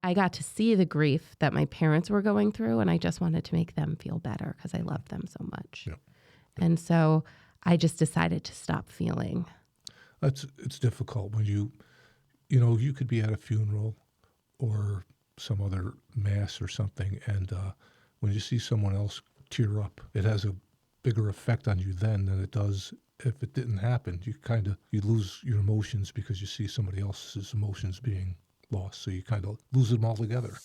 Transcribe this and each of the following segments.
I got to see the grief that my parents were going through, and I just wanted to make them feel better because I loved them so much. Yep. And so I just decided to stop feeling. It's difficult when you could be at a funeral or some other mass or something, and when you see someone else tear up, it has a bigger effect on you then than it does if it didn't happen. You lose your emotions because you see somebody else's emotions being lost, so you kind of lose them all together.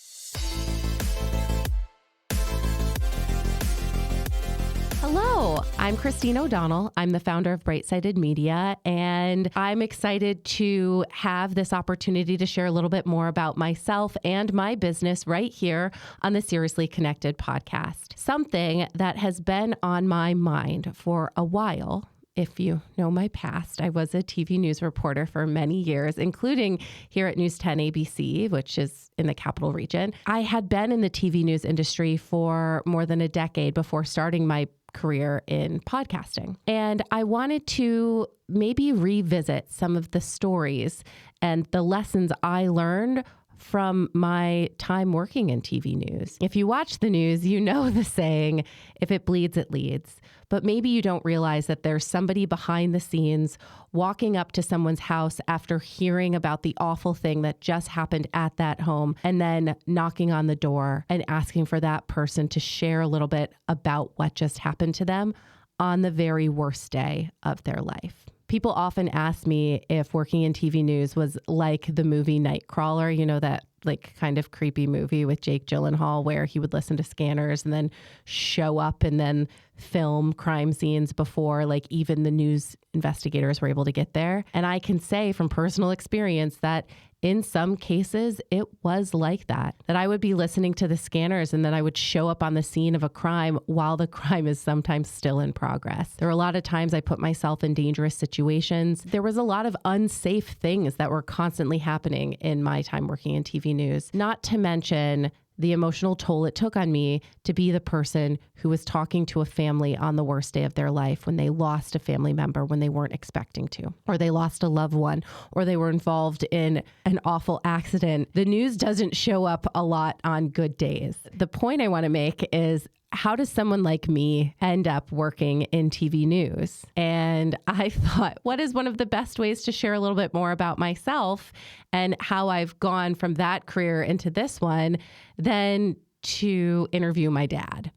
Hello, I'm Christine O'Donnell. I'm the founder of Bright-Sided Media, and I'm excited to have this opportunity to share a little bit more about myself and my business right here on the Seriously Connected podcast. Something that has been on my mind for a while. If you know my past, I was a TV news reporter for many years, including here at News 10 ABC, which is in the Capital Region. I had been in the TV news industry for more than a decade before starting my career in podcasting. And I wanted to maybe revisit some of the stories and the lessons I learned from my time working in TV news. If you watch the news, you know the saying, if it bleeds, it leads. But maybe you don't realize that there's somebody behind the scenes walking up to someone's house after hearing about the awful thing that just happened at that home, and then knocking on the door and asking for that person to share a little bit about what just happened to them on the very worst day of their life. People often ask me if working in TV news was like the movie Nightcrawler, you know, that like kind of creepy movie with Jake Gyllenhaal where he would listen to scanners and then show up and then film crime scenes before like even the news investigators were able to get there. And I can say from personal experience that in some cases, it was like that I would be listening to the scanners and then I would show up on the scene of a crime while the crime is sometimes still in progress. There were a lot of times I put myself in dangerous situations. There was a lot of unsafe things that were constantly happening in my time working in TV news, not to mention the emotional toll it took on me to be the person who was talking to a family on the worst day of their life when they lost a family member when they weren't expecting to, or they lost a loved one, or they were involved in an awful accident. The news doesn't show up a lot on good days. The point I want to make is, how does someone like me end up working in TV news? And I thought, what is one of the best ways to share a little bit more about myself and how I've gone from that career into this one than to interview my dad.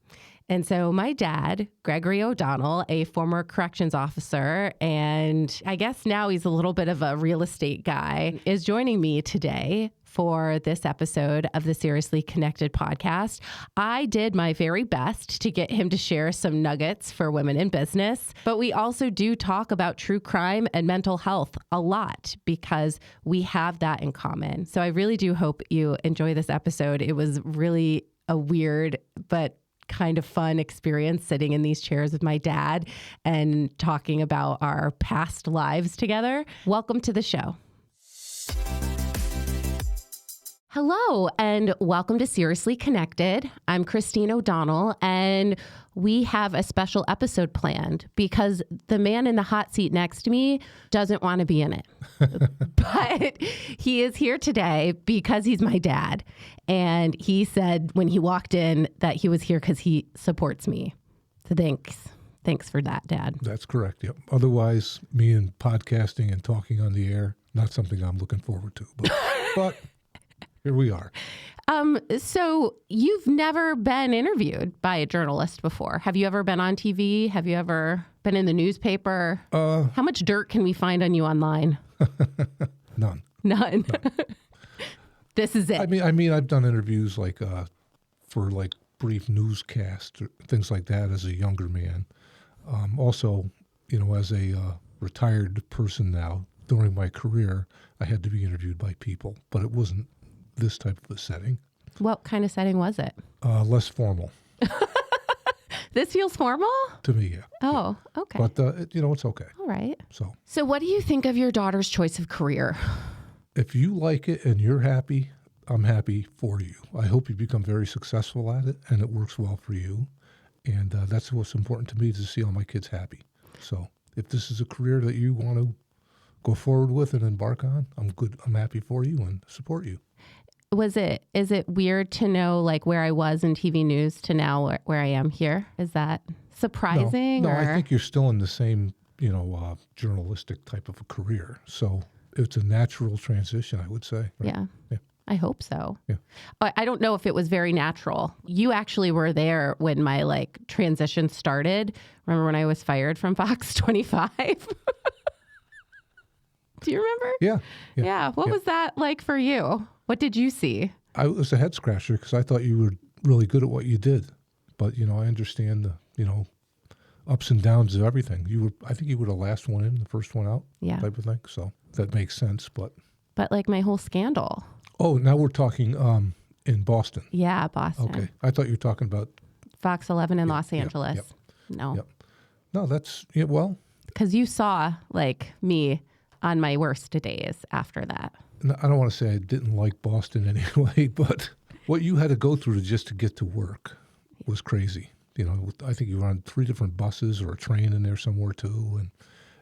And so my dad, Gregory O'Donnell, a former corrections officer, and I guess now he's a little bit of a real estate guy, is joining me today for this episode of the Seriously Connected podcast. I did my very best to get him to share some nuggets for women in business, but we also do talk about true crime and mental health a lot because we have that in common. So I really do hope you enjoy this episode. It was really a weird but kind of fun experience sitting in these chairs with my dad and talking about our past lives together. Welcome to the show. Hello, and welcome to Seriously Connected. I'm Christine O'Donnell, and we have a special episode planned because the man in the hot seat next to me doesn't want to be in it. But he is here today because he's my dad. And he said when he walked in that he was here because he supports me. So thanks. Thanks for that, Dad. That's correct, yep. Otherwise, me and podcasting and talking on the air, not something I'm looking forward to. But here we are. So you've never been interviewed by a journalist before. Have you ever been on TV? Have you ever been in the newspaper? How much dirt can we find on you online? None. This is it. I mean, I've done interviews like for like brief newscasts or things like that as a younger man. Also, you know, as a retired person now, during my career, I had to be interviewed by people, but it wasn't this type of a setting. What kind of setting was it? Less formal. This feels formal? To me, yeah. Oh, yeah. Okay. But, you know, it's okay. All right. So what do you think of your daughter's choice of career? If you like it and you're happy, I'm happy for you. I hope you become very successful at it and it works well for you. And that's what's important to me, is to see all my kids happy. So if this is a career that you want to go forward with and embark on, I'm good. I'm happy for you and support you. Is it weird to know like where I was in TV news to now where I am here? Is that surprising? No, or? I think you're still in the same, journalistic type of a career. So it's a natural transition, I would say. Right? Yeah. I hope so. Yeah. I don't know if it was very natural. You actually were there when my like transition started. Remember when I was fired from Fox 25? Do you remember? Yeah. What was that like for you? What did you see? I was a head scratcher because I thought you were really good at what you did. But, I understand the, ups and downs of everything. I think you were the last one in, the first one out type of thing. So that makes sense. But like my whole scandal. Oh, now we're talking in Boston. Yeah, Boston. Okay. I thought you were talking about Fox 11 in Los Angeles. No. Yep. No, that's, well. Because you saw like me on my worst days after that. No, I don't want to say I didn't like Boston anyway, but what you had to go through just to get to work was crazy. I think you were on 3 different buses or a train in there somewhere too. And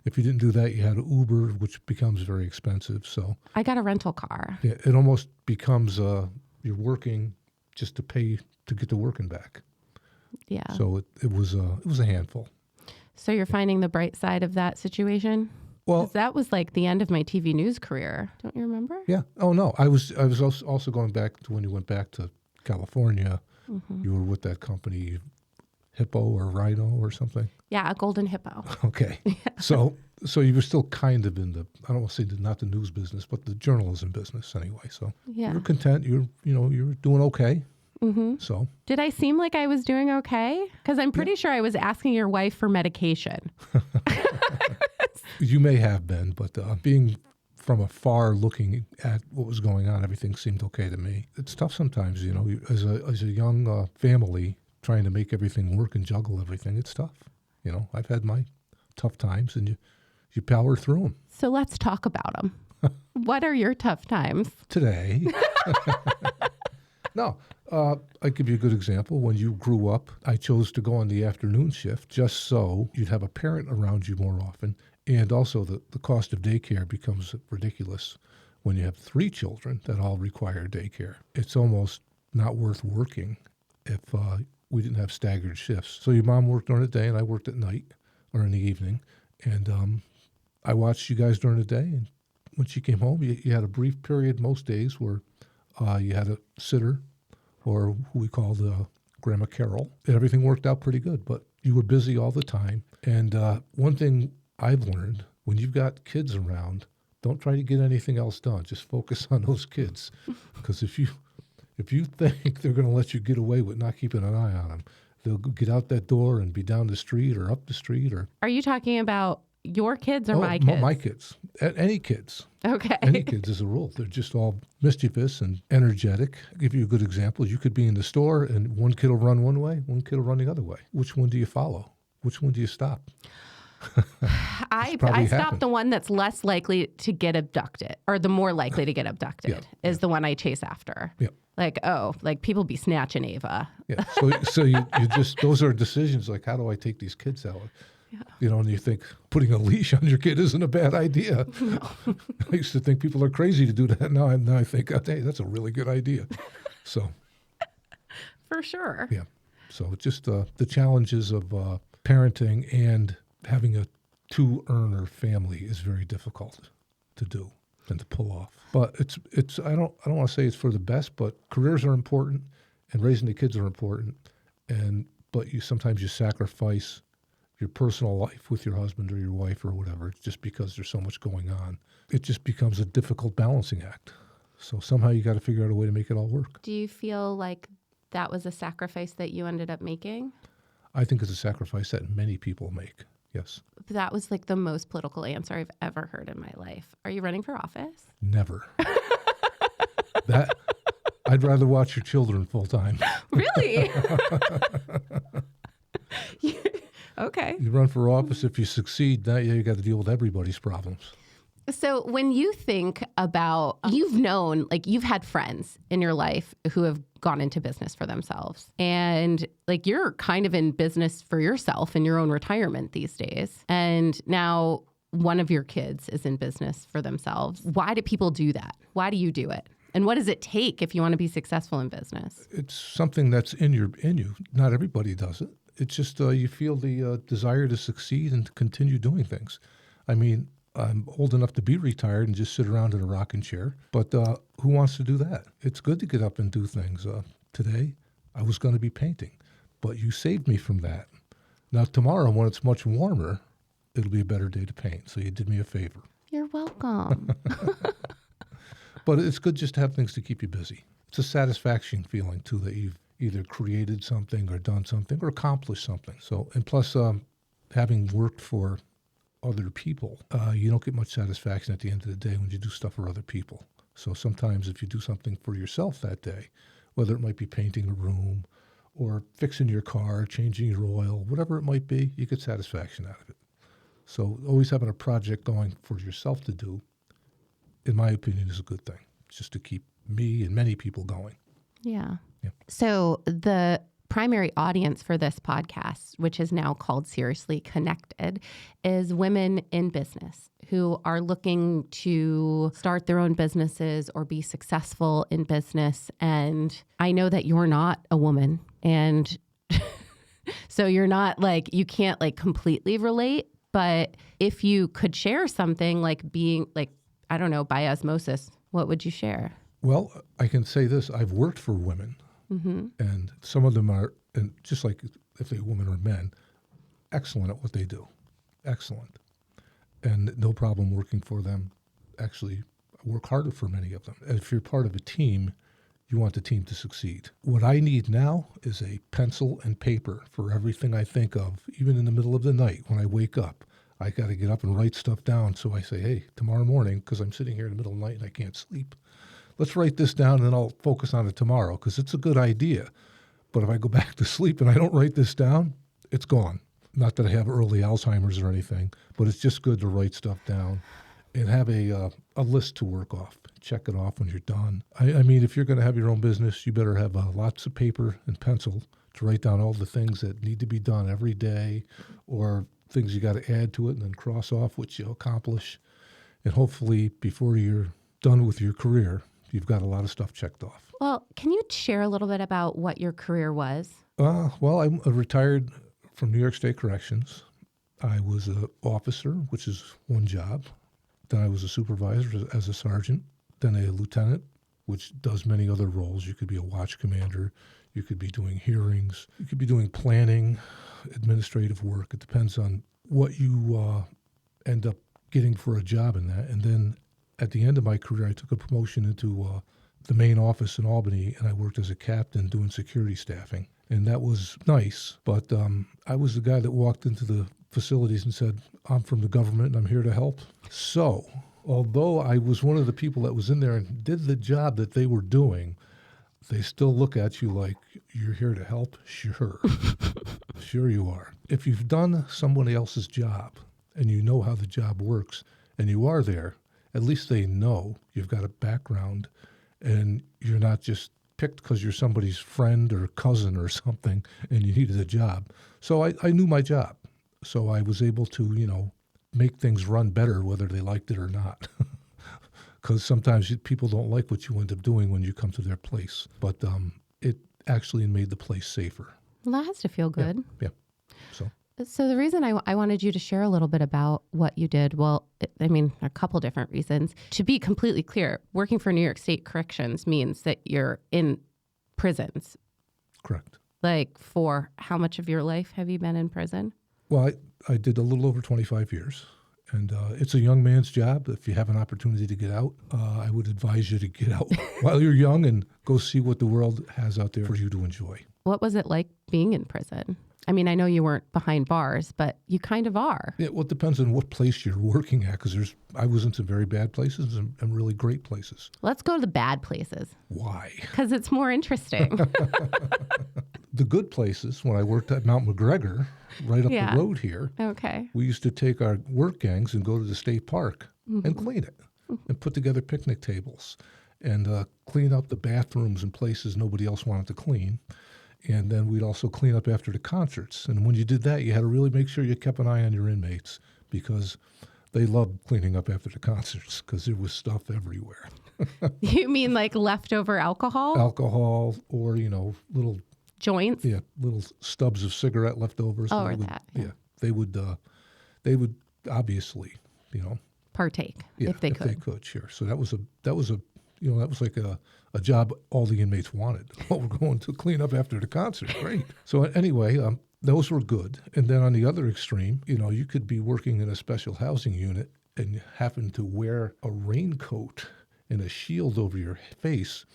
if you didn't do that, you had Uber, which becomes very expensive. So I got a rental car. Yeah, it almost becomes you're working just to pay to get to work and back. Yeah. So it was a handful. So you're finding the bright side of that situation? Well, 'cause that was like the end of my TV news career. Don't you remember? Yeah. Oh no, I was also going back to when you went back to California. Mm-hmm. You were with that company, Hippo or Rhino or something. Yeah, a golden hippo. Okay. Yeah. So you were still kind of in the, I don't want to say not the news business, but the journalism business anyway. So you were content. You were doing okay. Mm-hmm. So did I seem like I was doing okay? Because I'm pretty sure I was asking your wife for medication. You may have been, but being from afar looking at what was going on, everything seemed okay to me. It's tough sometimes, as a young family trying to make everything work and juggle everything. It's tough. I've had my tough times, and you power through them. So let's talk about them. What are your tough times? Today. No, I'll give you a good example. When you grew up, I chose to go on the afternoon shift just so you'd have a parent around you more often. And also the cost of daycare becomes ridiculous when you have 3 children that all require daycare. It's almost not worth working if we didn't have staggered shifts. So your mom worked during the day and I worked at night or in the evening. And I watched you guys during the day. And when she came home, you had a brief period most days where you had a sitter or who we called Grandma Carol. And everything worked out pretty good, but you were busy all the time. And one thing I've learned, when you've got kids around, don't try to get anything else done. Just focus on those kids. Because if you think they're going to let you get away with not keeping an eye on them, they'll get out that door and be down the street or up the street. Or are you talking about your kids or my kids? My kids. Any kids. Okay. Any kids as a rule. They're just all mischievous and energetic. I'll give you a good example. You could be in the store and one kid will run one way, one kid will run the other way. Which one do you follow? Which one do you stop? I stop the one that's less likely to get abducted, or the more likely to get abducted is the one I chase after. Yeah. Like people be snatching Ava. Yeah. So you just, those are decisions like, how do I take these kids out? Yeah. And you think putting a leash on your kid isn't a bad idea. No. I used to think people are crazy to do that. Now I think, hey, that's a really good idea. So. For sure. Yeah. So just the challenges of parenting and having a 2-earner family is very difficult to do and to pull off. But it's I don't want to say it's for the best, but careers are important and raising the kids are important. But sometimes you sacrifice your personal life with your husband or your wife or whatever, just because there's so much going on. It just becomes a difficult balancing act. So somehow you got to figure out a way to make it all work. Do you feel like that was a sacrifice that you ended up making? I think it's a sacrifice that many people make. Yes. That was like the most political answer I've ever heard in my life. Are you running for office? Never. I'd rather watch your children full time. Really? Okay. You run for office, if you succeed, now you got to deal with everybody's problems. So when you think about, you've known, like you've had friends in your life who have gone into business for themselves, and like you're kind of in business for yourself in your own retirement these days. And now one of your kids is in business for themselves. Why do people do that? Why do you do it? And what does it take if you want to be successful in business? It's something that's in you. Not everybody does it. It's just you feel the desire to succeed and to continue doing things. I mean, I'm old enough to be retired and just sit around in a rocking chair, but who wants to do that? It's good to get up and do things. Today, I was going to be painting, but you saved me from that. Now, tomorrow, when it's much warmer, it'll be a better day to paint. So you did me a favor. You're welcome. But it's good just to have things to keep you busy. It's a satisfaction feeling, too, that you've either created something or done something or accomplished something. So, and plus, having worked for other people, you don't get much satisfaction at the end of the day when you do stuff for other people. So sometimes if you do something for yourself that day, whether it might be painting a room or fixing your car, changing your oil, whatever it might be, you get satisfaction out of it. So always having a project going for yourself to do, in my opinion, is a good thing. It's just to keep me and many people going. Yeah. Yeah. So the primary audience for this podcast, which is now called Seriously Connected, is women in business who are looking to start their own businesses or be successful in business. And I know that you're not a woman, and so you're not like, you can't like completely relate, but if you could share something like being like, I don't know, by osmosis, what would you share? Well, I can say this. I've worked for women, and some of them are, and just like if they're women or men, excellent at what they do. Excellent. And no problem working for them. Actually, I work harder for many of them. And if you're part of a team, you want the team to succeed. What I need now is a pencil and paper for everything I think of, even in the middle of the night when I wake up. I got to get up and write stuff down. So I say, hey, tomorrow morning, because I'm sitting here in the middle of the night and I can't sleep, let's write this down and then I'll focus on it tomorrow, because it's a good idea. But if I go back to sleep and I don't write this down, it's gone. Not that I have early Alzheimer's or anything, but it's just good to write stuff down and have a list to work off. Check it off when you're done. I mean, if you're going to have your own business, you better have lots of paper and pencil to write down all the things that need to be done every day, or things you got to add to it, and then cross off what you accomplish. And hopefully before you're done with your career, you've got a lot of stuff checked off. Well, can you share a little bit about what your career was? Well, I'm retired from New York State Corrections. I was an officer, which is one job. Then I was a supervisor as a sergeant. Then a lieutenant, which does many other roles. You could be a watch commander. You could be doing hearings. You could be doing planning, administrative work. It depends on what you end up getting for a job in that. And then at the end of my career, I took a promotion into the main office in Albany, and I worked as a captain doing security staffing. And that was nice, but I was the guy that walked into the facilities and said, I'm from the government and I'm here to help. So, although I was one of the people that was in there and did the job that they were doing, they still look at you like, you're here to help? Sure. Sure you are. If you've done somebody else's job and you know how the job works and you are there, at least they know you've got a background and you're not just picked because you're somebody's friend or cousin or something and you needed a job. So I knew my job. So I was able to, make things run better whether they liked it or not. Because sometimes people don't like what you end up doing when you come to their place. But it actually made the place safer. Well, that has to feel good. Yeah. So the reason I wanted you to share a little bit about what you did, well, a couple different reasons. To be completely clear, working for New York State Corrections means that you're in prisons. Correct. Like, for how much of your life have you been in prison? Well, I did a little over 25 years. And it's a young man's job. If you have an opportunity to get out, I would advise you to get out while you're young and go see what the world has out there for you to enjoy. What was it like being in prison? I mean, I know you weren't behind bars, but you kind of are. Yeah, well, it depends on what place you're working at, because I was in some very bad places and really great places. Let's go to the bad places. Why? Because it's more interesting. The good places, when I worked at Mount McGregor, right up the road here, okay, we used to take our work gangs and go to the state park and clean it and put together picnic tables and clean up the bathrooms and places nobody else wanted to clean. And then we'd also clean up after the concerts. And when you did that, you had to really make sure you kept an eye on your inmates, because they loved cleaning up after the concerts because there was stuff everywhere. You mean like leftover alcohol? Alcohol or, little Joints? little stubs of cigarette leftovers. Oh, So or they would, that. yeah, they would obviously, Partake yeah, if they could. sure. So that was like a job all the inmates wanted. Oh, we're going to clean up after the concert. Great. So anyway, those were good. And then on the other extreme, you could be working in a special housing unit and happen to wear a raincoat and a shield over your face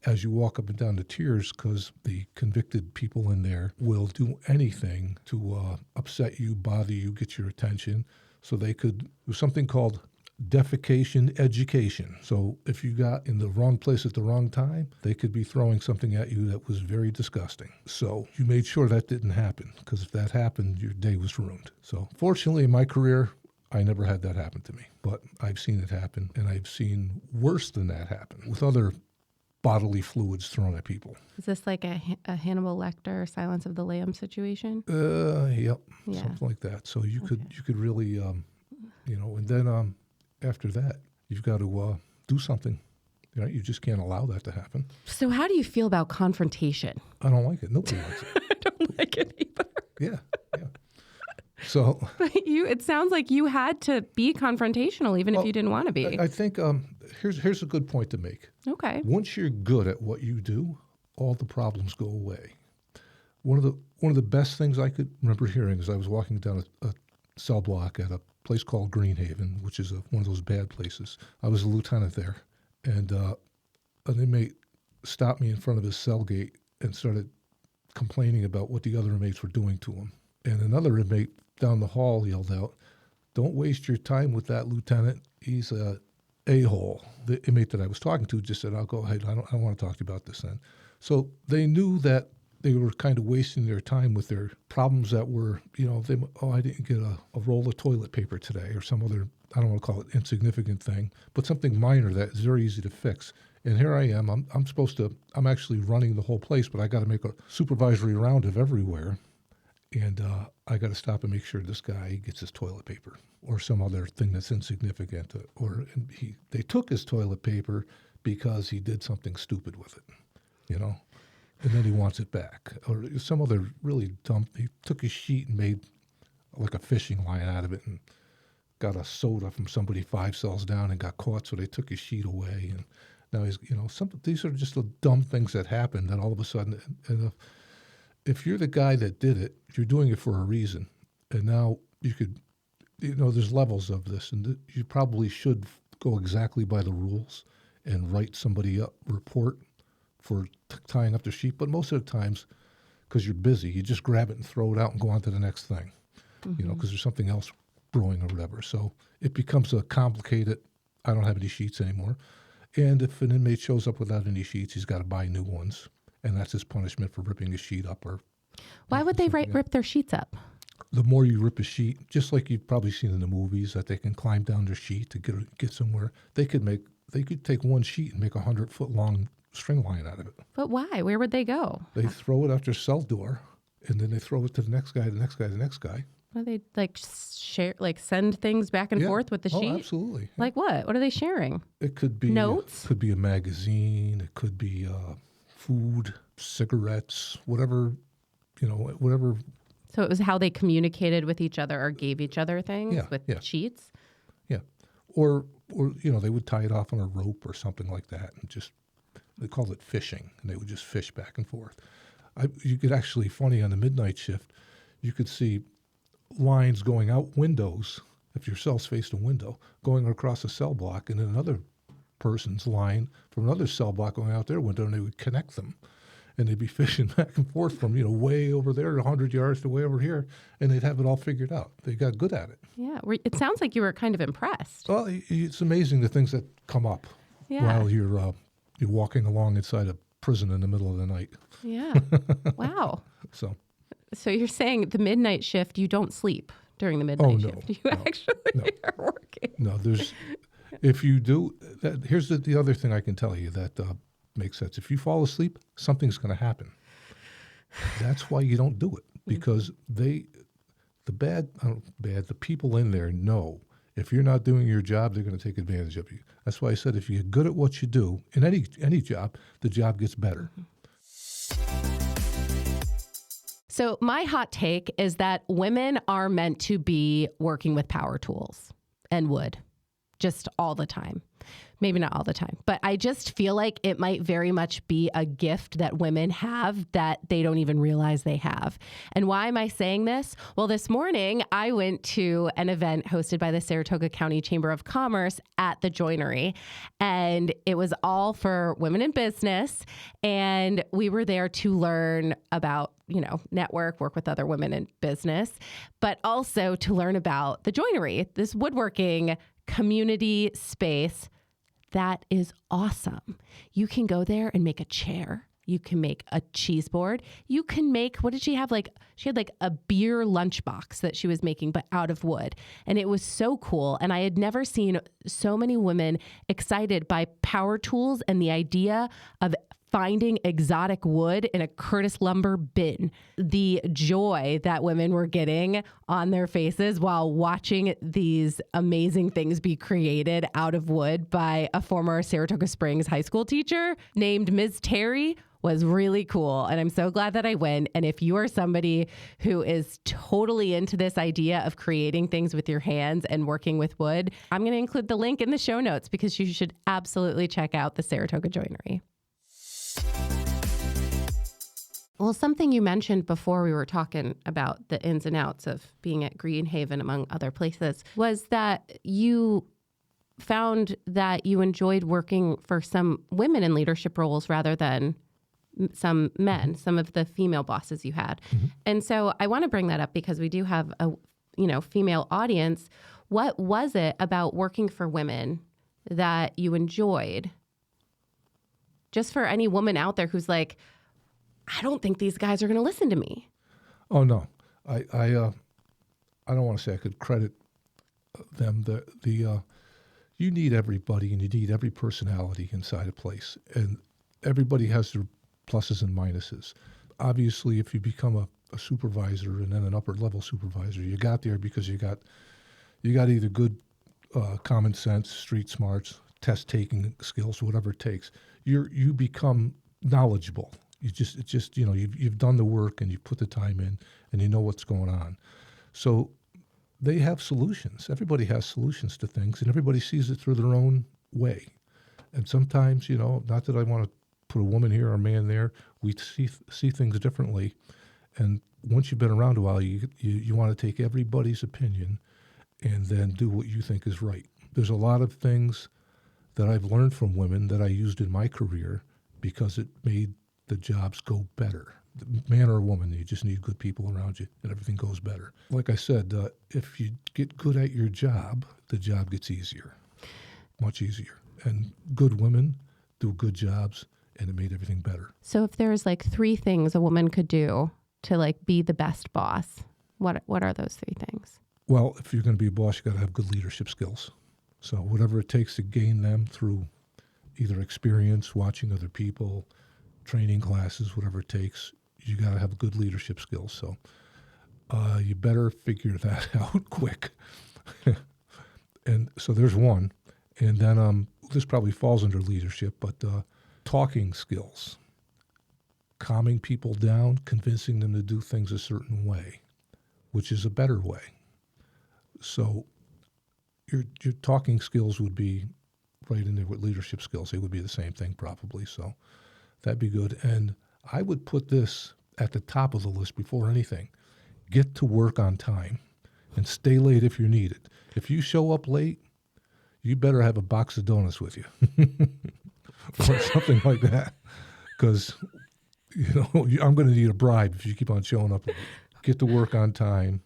as you walk up and down the tiers, because the convicted people in there will do anything to upset you, bother you, get your attention. So there's something called defecation education. So if you got in the wrong place at the wrong time, they could be throwing something at you that was very disgusting. So you made sure that didn't happen, because if that happened, your day was ruined. So fortunately in my career, I never had that happen to me, but I've seen it happen, and I've seen worse than that happen with other bodily fluids thrown at people. Is this like a Hannibal Lecter Silence of the Lambs situation? Yep, Yeah. something like that. So you could really, and then after that, you've got to do something. You just can't allow that to happen. So how do you feel about confrontation? I don't like it. Nobody likes it. I don't like it either. Yeah. So But it sounds like you had to be confrontational even if you didn't want to be. I think here's a good point to make. Okay. Once you're good at what you do, all the problems go away. One of the best things I could remember hearing is I was walking down a cell block at a place called Greenhaven, which is one of those bad places. I was a lieutenant there, and an inmate stopped me in front of his cell gate and started complaining about what the other inmates were doing to him. And another inmate down the hall yelled out, "Don't waste your time with that lieutenant. He's a a-hole." The inmate that I was talking to just said, "I'll go ahead. I don't want to talk to you about this then." So they knew that they were kind of wasting their time with their problems that were, I didn't get a roll of toilet paper today, or some other, I don't want to call it insignificant thing, but something minor that is very easy to fix. And here I am. I'm actually running the whole place, but I got to make a supervisory round of everywhere. And I got to stop and make sure this guy gets his toilet paper or some other thing that's insignificant. Or they took his toilet paper because he did something stupid with it, and then he wants it back. Or some other really dumb, he took his sheet and made like a fishing line out of it and got a soda from somebody 5 cells down and got caught, so they took his sheet away. And now he's, these are just the dumb things that happen that all of a sudden, and if you're the guy that did it, you're doing it for a reason. And now you could, there's levels of this, and you probably should go exactly by the rules and write somebody up, report for tying up the sheet. But most of the times, because you're busy, you just grab it and throw it out and go on to the next thing, because there's something else brewing or whatever. So it becomes a complicated, I don't have any sheets anymore. And if an inmate shows up without any sheets, he's got to buy new ones. And that's his punishment for ripping his sheet up. Or why would they rip their sheets up? The more you rip a sheet, just like you've probably seen in the movies, that they can climb down their sheet to get somewhere. They could take one sheet and make 100-foot long string line out of it. But why? Where would they go? They throw it out their cell door, and then they throw it to the next guy, the next guy, the next guy. Are they share, send things back and forth with the sheet? Oh, absolutely. Like what? What are they sharing? It could be notes. Could be a magazine. It could be food, cigarettes, whatever, whatever. So it was how they communicated with each other or gave each other things with sheets? Yeah. Or they would tie it off on a rope or something like that, and they called it fishing, and they would just fish back and forth. You could actually, funny, on the midnight shift, you could see lines going out windows, if your cell's faced a window, going across a cell block, and then another person's line from another cell block going out their window, and they would connect them. And they'd be fishing back and forth from, way over there, 100 yards to way over here, and they'd have it all figured out. They got good at it. Yeah. It sounds like you were kind of impressed. Well, it's amazing the things that come up while you're walking along inside a prison in the middle of the night. Yeah. Wow. So you're saying the midnight shift, you don't sleep during the midnight shift. You actually are working. No, if you do, here's the other thing I can tell you that makes sense. If you fall asleep, something's going to happen. That's why you don't do it, because the people in there know If you're not doing your job, they're going to take advantage of you. That's why I said if you're good at what you do, in any job, the job gets better. So my hot take is that women are meant to be working with power tools and wood just all the time. Maybe not all the time, but I just feel like it might very much be a gift that women have that they don't even realize they have. And why am I saying this? Well, this morning I went to an event hosted by the Saratoga County Chamber of Commerce at the Joinery, and it was all for women in business. And we were there to learn about, network, work with other women in business, but also to learn about the Joinery, this woodworking community space. That is awesome. You can go there and make a chair. You can make a cheese board. You can make, what did she have? She had a beer lunchbox that she was making, but out of wood. And it was so cool. And I had never seen so many women excited by power tools and the idea of finding exotic wood in a Curtis lumber bin. The joy that women were getting on their faces while watching these amazing things be created out of wood by a former Saratoga Springs high school teacher named Ms. Terry was really cool. And I'm so glad that I went. And if you are somebody who is totally into this idea of creating things with your hands and working with wood, I'm going to include the link in the show notes because you should absolutely check out the Saratoga Joinery. Well, something you mentioned before we were talking about the ins and outs of being at Greenhaven, among other places, was that you found that you enjoyed working for some women in leadership roles rather than some men, some of the female bosses you had. Mm-hmm. And so I want to bring that up because we do have a, female audience. What was it about working for women that you enjoyed? Just for any woman out there who's like, I don't think these guys are going to listen to me. Oh no, I don't want to say I could credit them. You need everybody, and you need every personality inside a place, and everybody has their pluses and minuses. Obviously, if you become a supervisor and then an upper level supervisor, you got there because you got either good common sense, street smarts, test taking skills, whatever it takes. You become knowledgeable. You've done the work and you put the time in and you know what's going on. So they have solutions. Everybody has solutions to things and everybody sees it through their own way. And sometimes, not that I want to put a woman here or a man there, we see things differently. And once you've been around a while, you want to take everybody's opinion and then do what you think is right. There's a lot of things that I've learned from women that I used in my career because it made the jobs go better. Man or woman, you just need good people around you and everything goes better. Like I said, if you get good at your job, the job gets easier, much easier. And good women do good jobs and it made everything better. So if there's 3 things a woman could do to be the best boss, what are those 3 things? Well, if you're going to be a boss, you got to have good leadership skills. So whatever it takes to gain them through either experience, watching other people, training classes, whatever it takes, you got to have good leadership skills. So you better figure that out quick. And so there's one. And then this probably falls under leadership, but talking skills, calming people down, convincing them to do things a certain way, which is a better way. So your talking skills would be right in there with leadership skills. They would be the same thing probably. So that'd be good. And I would put this at the top of the list before anything. Get to work on time and stay late if you're needed. If you show up late, you better have a box of donuts with you or something like that. Because, I'm going to need a bribe if you keep on showing up late. Get to work on time.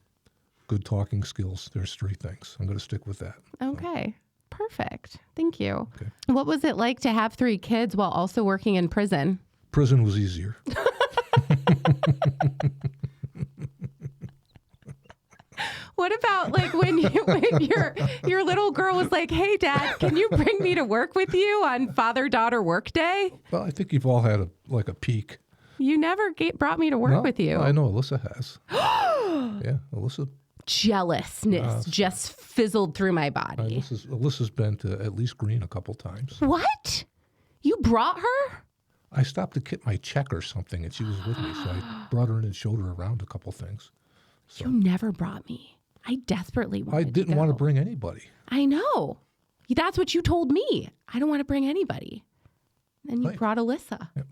Good talking skills. There's 3 things. I'm going to stick with that. Okay. Perfect. Thank you. Okay. What was it like to have 3 kids while also working in prison? Prison was easier. What about when your little girl was like, "Hey, Dad, can you bring me to work with you on father-daughter work day?" Well, I think you've all had a peak. You never brought me to work with you. I know Alyssa has. Yeah, Alyssa jealousness just fizzled through my body. Alyssa's been to at least Green a couple times. What? You brought her? I stopped to get my check or something, and she was with me, so I brought her in and showed her around a couple things. So You never brought me. I desperately wanted I didn't to want to go. bring anybody. I know. That's what you told me. I don't want to bring anybody. And you Right. brought Alyssa. Yeah.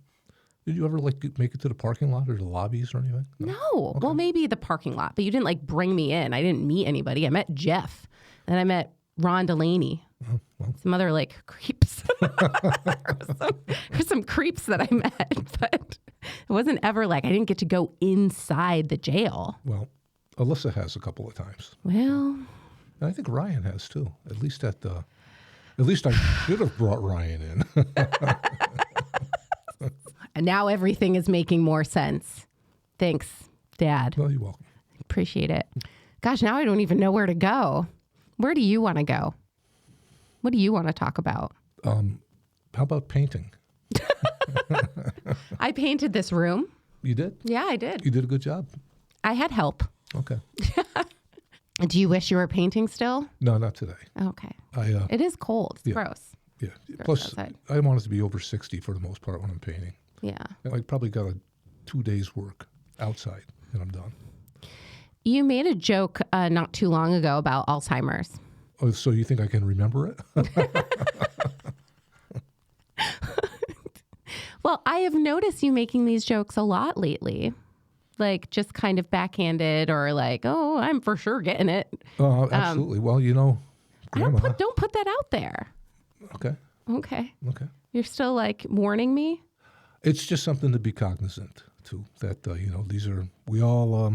Did you ever make it to the parking lot or the lobbies or anything? No. Well, maybe the parking lot, but you didn't like bring me in. I didn't meet anybody. I met Jeff. Then I met Ron Delaney. Oh, well. Some other like creeps. There's some creeps that I met, but it wasn't ever like I didn't get to go inside the jail. Well, Alyssa has a couple of times. Well, And I think Ryan has too. At least I should have brought Ryan in. and now everything is making more sense. Thanks, Dad. Well, you're welcome. Appreciate it. Gosh, now I don't even know where to go. Where do you want to go? What do you want to talk about? How about painting? I painted this room. You did? Yeah, I did. You did a good job. I had help. Okay. Do you wish you were painting still? No, not today. Okay. I It is cold. It's yeah. gross. yeah. Gross Plus, outside. I want it to be over 60 for the most part when I'm painting. Yeah. I probably got 2 days work outside and I'm done. You made a joke not too long ago about Alzheimer's. Oh, so you think I can remember it? Well, I have noticed you making these jokes a lot lately. Like just kind of backhanded or like, oh, I'm for sure getting it. Absolutely. Well, Grandma. Don't put that out there. Okay. Okay. Okay. You're still like warning me? It's just something to be cognizant to that, these are, we all,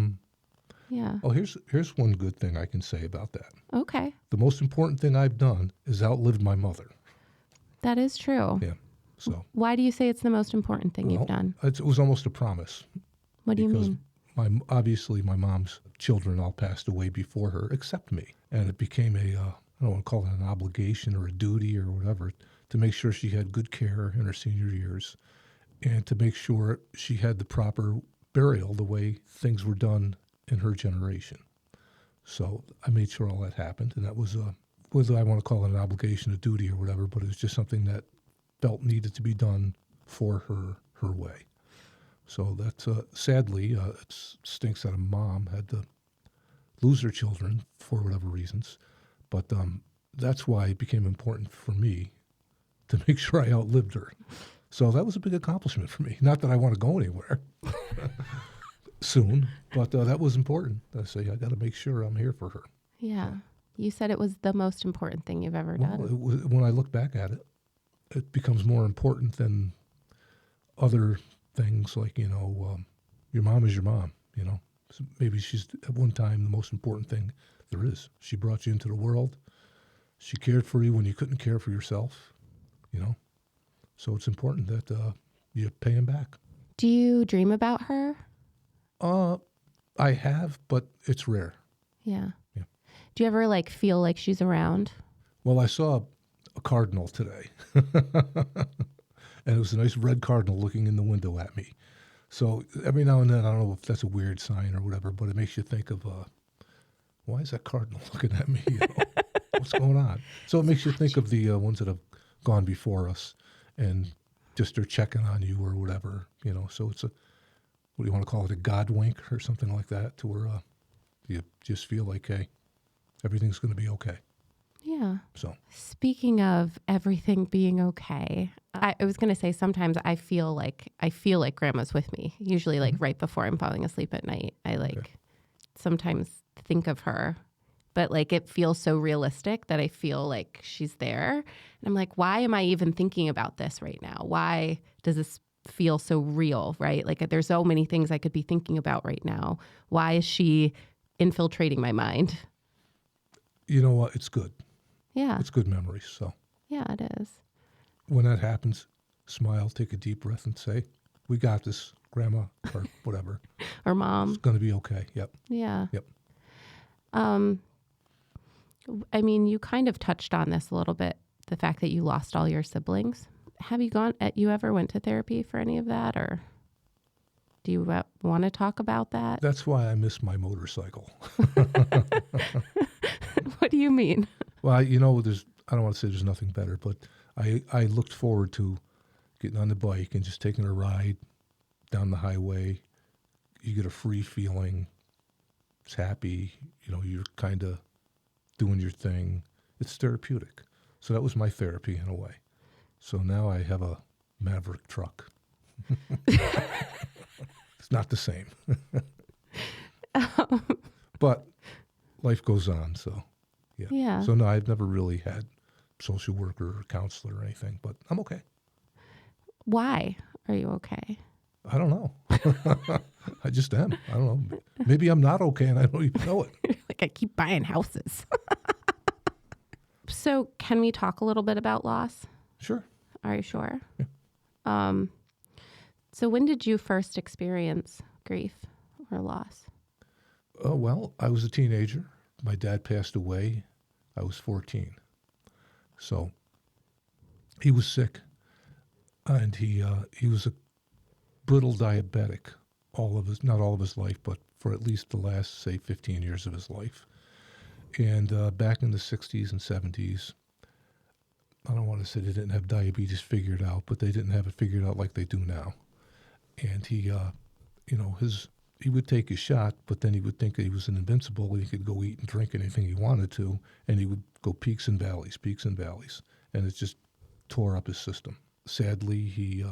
Yeah. oh, here's one good thing I can say about that. Okay. The most important thing I've done is outlived my mother. That is true. Yeah. So Why do you say it's the most important thing you've done? it was almost a promise. What do you Because mean? obviously my mom's children all passed away before her, except me. And it became I don't want to call it an obligation or a duty or whatever, to make sure she had good care in her senior years and to make sure she had the proper burial the way things were done in her generation. So I made sure all that happened. And that was, whether I want to call it an obligation, a duty or whatever, but it was just something that felt needed to be done for her way. So that's sadly, it stinks that a mom had to lose her children for whatever reasons. But that's why it became important for me to make sure I outlived her. So that was a big accomplishment for me. Not that I want to go anywhere soon, but that was important. I say, I got to make sure I'm here for her. Yeah. You said it was the most important thing you've ever Well, done. when I look back at it, it becomes more important than other things like, your mom is your mom, So maybe she's at one time the most important thing there is. She brought you into the world. She cared for you when you couldn't care for yourself, So it's important that you pay him back. Do you dream about her? I have, but it's rare. Yeah. Yeah. Do you ever like feel like she's around? Well, I saw a cardinal today, and it was a nice red cardinal looking in the window at me. So every now and then, I don't know if that's a weird sign or whatever, but it makes you think of, why is that cardinal looking at me? What's going on? So it makes you think of the ones that have gone before us and just they're checking on you or whatever, So it's what do you want to call it, a God wink or something like that, to where you just feel like, hey, everything's going to be okay. Yeah. So Speaking of everything being okay, I was going to say sometimes I feel like grandma's with me. Usually like right before I'm falling asleep at night, I sometimes think of her, but like it feels so realistic that I feel like she's there. And I'm like, why am I even thinking about this right now? Why does this feel so real, right? Like there's so many things I could be thinking about right now. Why is she infiltrating my mind? you know what? It's good. Yeah. It's good memories. So Yeah, it is. when that happens, smile, take a deep breath, and say, "We got this, Grandma," or whatever. Or Mom. It's going to be okay. Yep. Yeah. Yep. I mean, you kind of touched on this a little bit, the fact that you lost all your siblings. Have you ever went to therapy for any of that, or Do you want to talk about that? That's why I miss my motorcycle. What do you mean? Well, I don't want to say there's nothing better, but I looked forward to getting on the bike and just taking a ride down the highway. You get a free feeling. It's happy. You're kind of doing your thing. It's therapeutic. So that was my therapy in a way. So now I have a Maverick truck. It's not the same. But life goes on, so yeah. Yeah. So no, I've never really had social worker or counselor or anything, but I'm okay. Why are you okay? I don't know. I just am. I don't know. Maybe I'm not okay and I don't even know it. Like, I keep buying houses. So can we talk a little bit about loss? Sure. Are you sure? Yeah. So when did you first experience grief or loss? Well, I was a teenager. My dad passed away. I was 14. So he was sick, and he was a brittle diabetic not all of his life, but for at least the last, say, 15 years of his life. And back in the 60s and 70s, I don't want to say they didn't have diabetes figured out, but they didn't have it figured out like they do now. And he would take his shot, but then he would think that he was invincible. He could go eat and drink anything he wanted to, and he would go peaks and valleys, and it just tore up his system. Sadly, he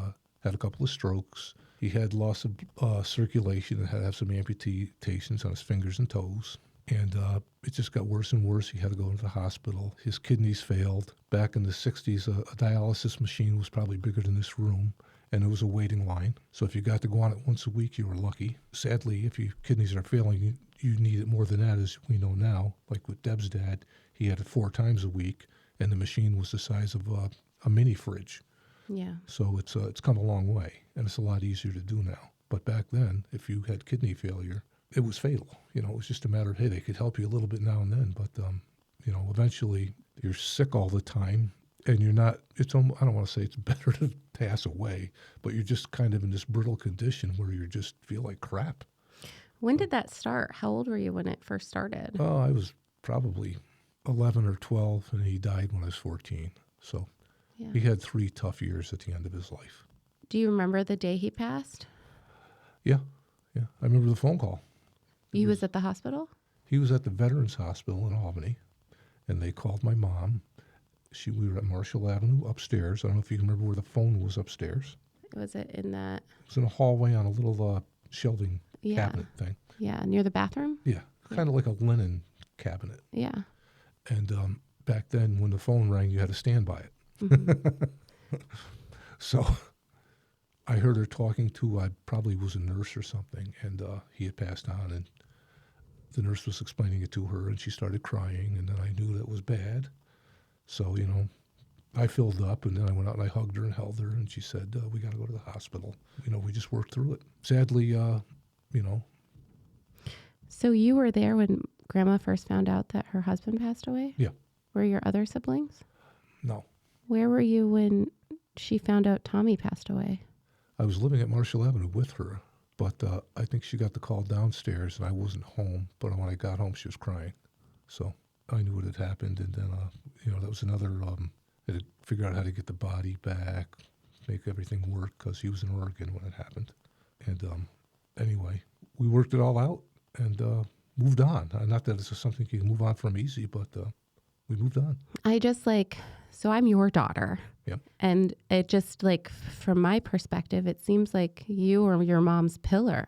had a couple of strokes. He had loss of circulation and had to have some amputations on his fingers and toes. And it just got worse and worse. He had to go into the hospital. His kidneys failed. Back in the 60s, a dialysis machine was probably bigger than this room, and there was a waiting line. So if you got to go on it once a week, you were lucky. Sadly, if your kidneys are failing, you need it more than that, as we know now. Like with Deb's dad, he had it 4 times a week, and the machine was the size of a mini fridge. Yeah. So it's come a long way, and it's a lot easier to do now. But back then, if you had kidney failure, it was fatal. It was just a matter of, hey, they could help you a little bit now and then, but eventually you're sick all the time, and you're not. I don't want to say it's better to pass away, but you're just kind of in this brittle condition where you just feel like crap. When did that start? How old were you when it first started? Oh, I was probably 11 or 12, and he died when I was 14. So Yeah. he had 3 tough years at the end of his life. Do you remember the day he passed? Yeah. I remember the phone call. He was at the hospital? He was at the Veterans Hospital in Albany, and they called my mom. We were at Marshall Avenue upstairs. I don't know if you can remember where the phone was upstairs. Was it in that? It was in a hallway on a little shelving Yeah. cabinet thing. Yeah, near the bathroom? Yeah, kind of like a linen cabinet. Yeah. And back then, when the phone rang, you had to stand by it. Mm-hmm. So I heard her talking to, I probably was a nurse or something, and he had passed on, and the nurse was explaining it to her, and she started crying, and then I knew that was bad. So, I filled up, and then I went out and I hugged her and held her, and she said, we got to go to the hospital. We just worked through it. Sadly, So you were there when Grandma first found out that her husband passed away? Yeah. Were your other siblings? No. Where were you when she found out Tommy passed away? I was living at Marshall Avenue with her, but I think she got the call downstairs, and I wasn't home. But when I got home, she was crying. So I knew what had happened, and then, that was another, they had to figure out how to get the body back, make everything work, because he was in Oregon when it happened. And anyway, we worked it all out and moved on. Not that it's something you can move on from easy, but we moved on. So I'm your daughter. Yep. And it just from my perspective, it seems like you were your mom's pillar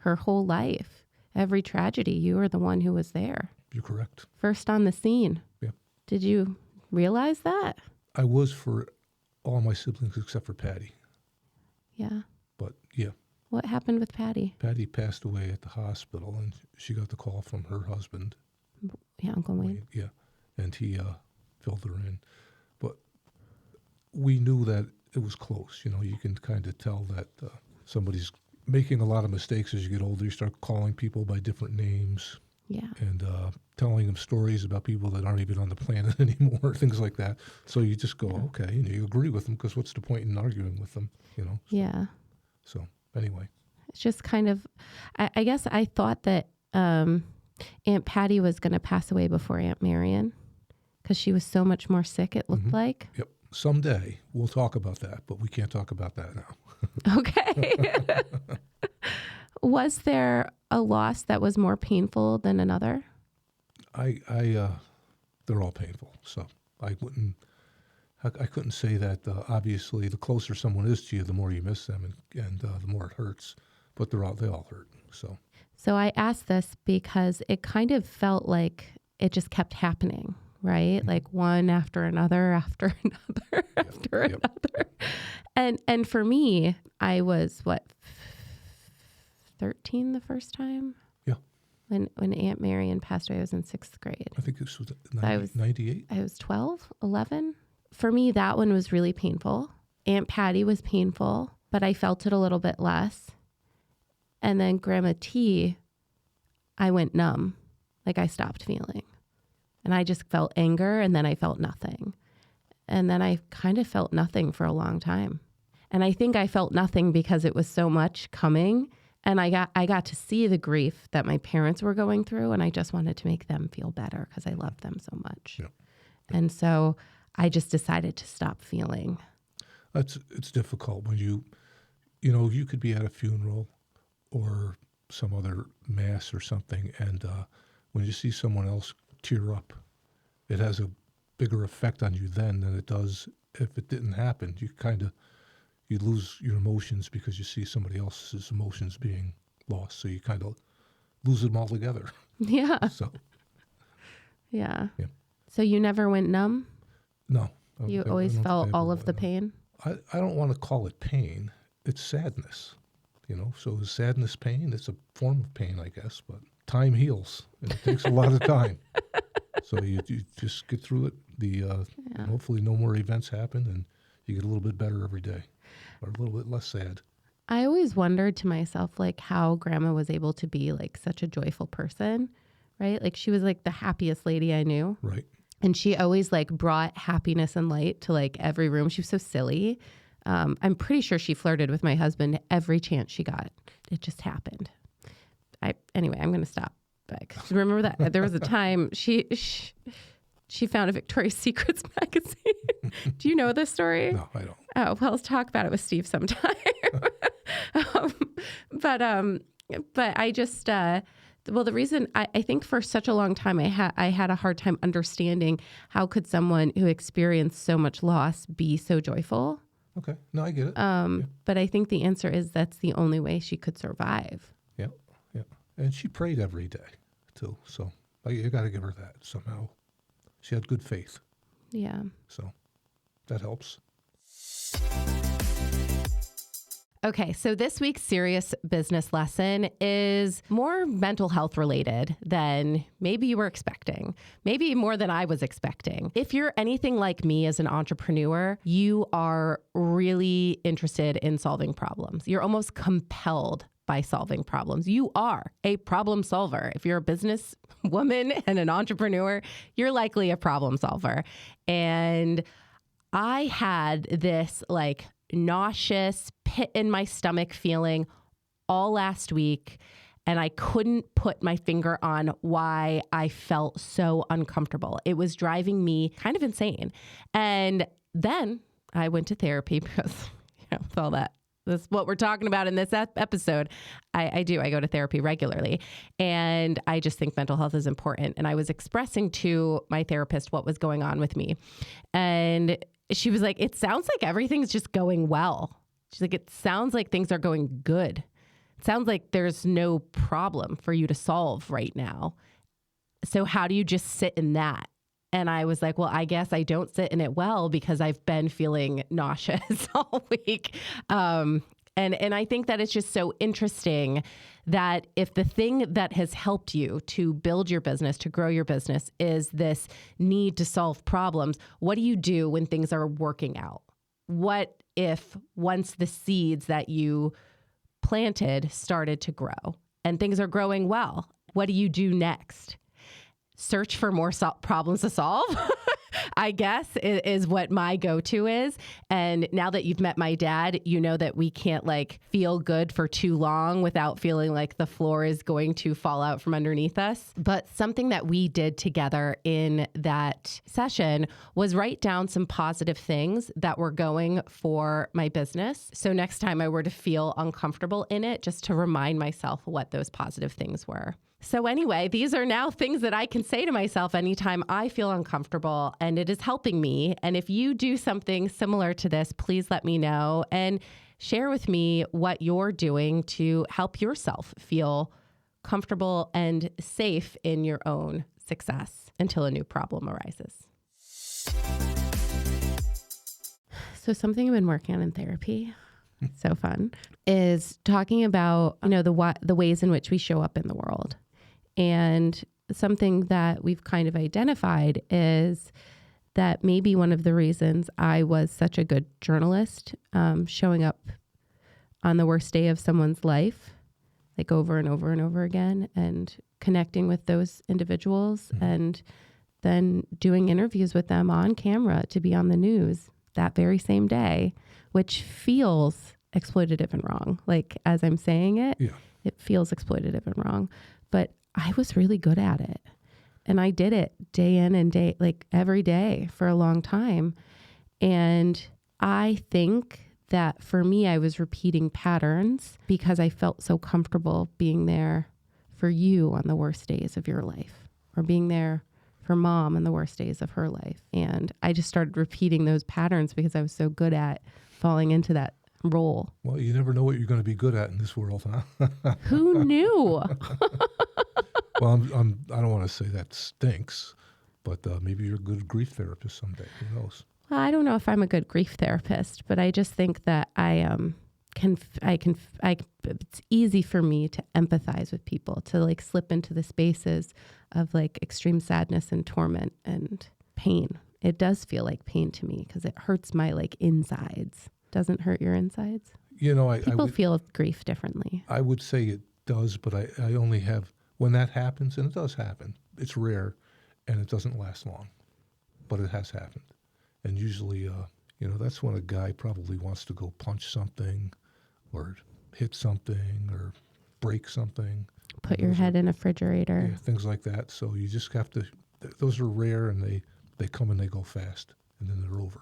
her whole life. Every tragedy, you were the one who was there. You're correct. First on the scene. Yeah. Did you realize that? I was for all my siblings except for Patty. Yeah. But yeah. What happened with Patty? Patty passed away at the hospital, and she got the call from her husband. Yeah, Uncle Wayne. Yeah. And he filled her in. But we knew that it was close. You can kind of tell that somebody's making a lot of mistakes as you get older. You start calling people by different names. Yeah. And telling them stories about people that aren't even on the planet anymore, things like that. So you just go, okay, and you agree with them, because what's the point in arguing with them, So, Yeah. So anyway. It's just kind of, I guess I thought that Aunt Patty was going to pass away before Aunt Marion because she was so much more sick, it looked like. Yep. Someday we'll talk about that, but we can't talk about that now. Okay. Was there a loss that was more painful than another? They're all painful, so I couldn't say that. Obviously, the closer someone is to you, the more you miss them, and the more it hurts. But they all hurt. So I asked this because it kind of felt like it just kept happening, right? Like one after another, after another, after another. And for me, I was 13 the first time? Yeah. When Aunt Marion passed away, I was in 6th grade. I think this was 98. I was 12, 11. For me, that one was really painful. Aunt Patty was painful, but I felt it a little bit less. And then Grandma T, I went numb. Like I stopped feeling. And I just felt anger, and then I felt nothing. And then I kind of felt nothing for a long time. And I think I felt nothing because it was so much coming. And I got to see the grief that my parents were going through, and I just wanted to make them feel better because I loved them so much. Yeah. And so I just decided to stop feeling. It's difficult when you could be at a funeral or some other mass or something, and when you see someone else tear up, it has a bigger effect on you then than it does if it didn't happen. You lose your emotions because you see somebody else's emotions being lost, so you kind of lose them all together. Yeah. Yeah. So you never went numb? No. You always felt all of the pain? I don't want to call it pain. It's sadness. So is sadness pain? It's a form of pain, I guess, but time heals, and it takes a lot of time. So you just get through it. Hopefully no more events happen, and you get a little bit better every day, or a little bit less sad. I always wondered to myself, like, how Grandma was able to be like such a joyful person, right? Like she was like the happiest lady I knew. Right. And she always like brought happiness and light to like every room. She was so silly. I'm pretty sure she flirted with my husband every chance she got. It just happened. Anyway, I'm going to stop. Remember that there was a time she found a Victoria's Secrets magazine. Do you know this story? No, I don't. Oh, well, let's talk about it with Steve sometime. But I just, the reason I think for such a long time, I had a hard time understanding how could someone who experienced so much loss be so joyful. Okay. No, I get it. But I think the answer is that's the only way she could survive. Yeah. And she prayed every day, too. So you got to give her that somehow. She had good faith. Yeah. So that helps. Okay, so this week's serious business lesson is more mental health related than maybe you were expecting, maybe more than I was expecting. If you're anything like me as an entrepreneur, you are really interested in solving problems. You're almost compelled by solving problems. You are a problem solver. If you're a business woman and an entrepreneur, you're likely a problem solver. And I had this like nauseous pit in my stomach feeling all last week, and I couldn't put my finger on why I felt so uncomfortable. It was driving me kind of insane. And then I went to therapy because, with all that, this is what we're talking about in this episode. I go to therapy regularly, and I just think mental health is important. And I was expressing to my therapist what was going on with me, and she was like, it sounds like everything's just going well. She's like, it sounds like things are going good. It sounds like there's no problem for you to solve right now. So how do you just sit in that? And I was like, well, I guess I don't sit in it well because I've been feeling nauseous all week. And I think that it's just so interesting that if the thing that has helped you to build your business, to grow your business, is this need to solve problems, what do you do when things are working out? What if once the seeds that you planted started to grow and things are growing well? What do you do next? Search for more problems to solve? I guess is what my go-to is. And now that you've met my dad, you know that we can't like feel good for too long without feeling like the floor is going to fall out from underneath us. But something that we did together in that session was write down some positive things that were going for my business. So next time I were to feel uncomfortable in it, just to remind myself what those positive things were. So anyway, these are now things that I can say to myself anytime I feel uncomfortable, and it is helping me. And if you do something similar to this, please let me know and share with me what you're doing to help yourself feel comfortable and safe in your own success until a new problem arises. So something I've been working on in therapy, so fun, is talking about, the ways in which we show up in the world. And something that we've kind of identified is that maybe one of the reasons I was such a good journalist, showing up on the worst day of someone's life, like over and over and over again, and connecting with those individuals, and then doing interviews with them on camera to be on the news that very same day, which feels exploitative and wrong. Like, as I'm saying it, it feels exploitative and wrong. But I was really good at it. And I did it day in and day, like every day for a long time. And I think that for me, I was repeating patterns because I felt so comfortable being there for you on the worst days of your life, or being there for mom on the worst days of her life. And I just started repeating those patterns because I was so good at falling into that role. Well, you never know what you're going to be good at in this world, huh? Who knew? Well, I don't want to say that stinks, but maybe you're a good grief therapist someday. Who knows? Well, I don't know if I'm a good grief therapist, but I just think that it's easy for me to empathize with people, to like slip into the spaces of like extreme sadness and torment and pain. It does feel like pain to me because it hurts my like insides. Doesn't hurt your insides? People feel grief differently. I would say it does, but I only have, when that happens, and it does happen, it's rare and it doesn't last long, but it has happened. And usually, that's when a guy probably wants to go punch something or hit something or break something. Put your head in a refrigerator. Yeah, things like that. So you just have to, those are rare, and they come and they go fast, and then they're over.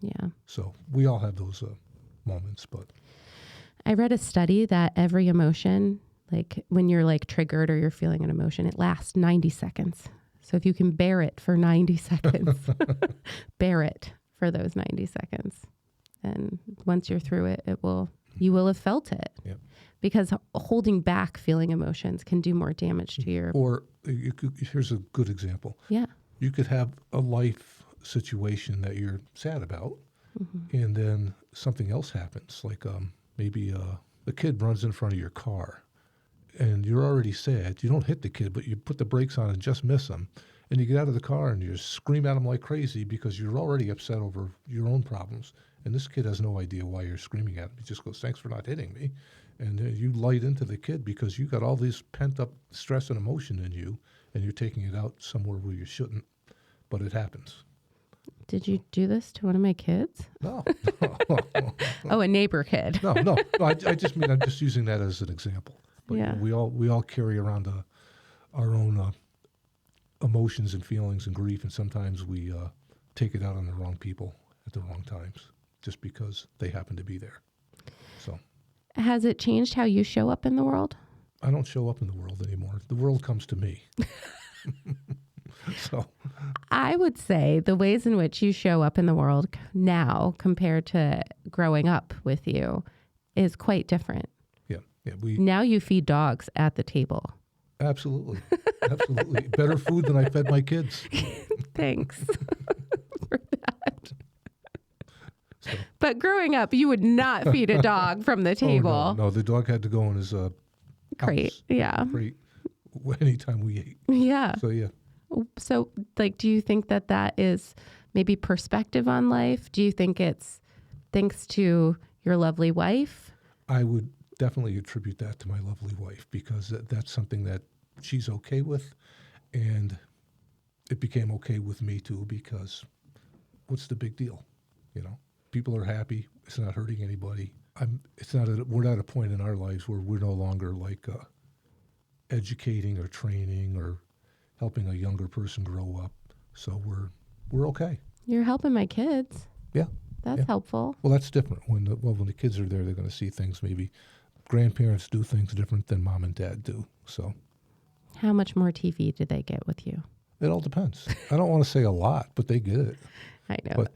Yeah. So we all have those moments, but. I read a study that every emotion, like when you're like triggered or you're feeling an emotion, it lasts 90 seconds. So if you can bear it for 90 seconds, bear it for those 90 seconds. And once you're through it, you will have felt it. Yeah. Because holding back feeling emotions can do more damage to your... Or here's a good example. Yeah. You could have a life situation that you're sad about, and then something else happens, like maybe the kid runs in front of your car, and you're already sad. You don't hit the kid, but you put the brakes on and just miss him, and you get out of the car and you scream at him like crazy because you're already upset over your own problems, and this kid has no idea why you're screaming at him. He just goes, "Thanks for not hitting me," and you light into the kid because you got all this pent-up stress and emotion in you, and you're taking it out somewhere where you shouldn't, but it happens. Did you do this to one of my kids? No. Oh, a neighbor kid. No. I just mean, I'm just using that as an example. But yeah. We all carry around our own emotions and feelings and grief, and sometimes we take it out on the wrong people at the wrong times just because they happen to be there. So, has it changed how you show up in the world? I don't show up in the world anymore. The world comes to me. So, I would say the ways in which you show up in the world now compared to growing up with you is quite different. Yeah. Now you feed dogs at the table. Absolutely. Better food than I fed my kids. Thanks for that. So. But growing up, you would not feed a dog from the table. Oh, no, the dog had to go in his crate. House. Yeah. Crate anytime we ate. Yeah. So, yeah. So, like, do you think that is maybe perspective on life? Do you think it's thanks to your lovely wife? I would definitely attribute that to my lovely wife because that's something that she's okay with. And it became okay with me, too, because what's the big deal? You know, people are happy. It's not hurting anybody. We're at a point in our lives where we're no longer like educating or training or helping a younger person grow up. So we're okay. You're helping my kids. Yeah. That's helpful. Well, that's different. When the kids are there, they're going to see things. Maybe grandparents do things different than mom and dad do. So, how much more TV do they get with you? it all depends. I don't want to say a lot, but they get it. I know. But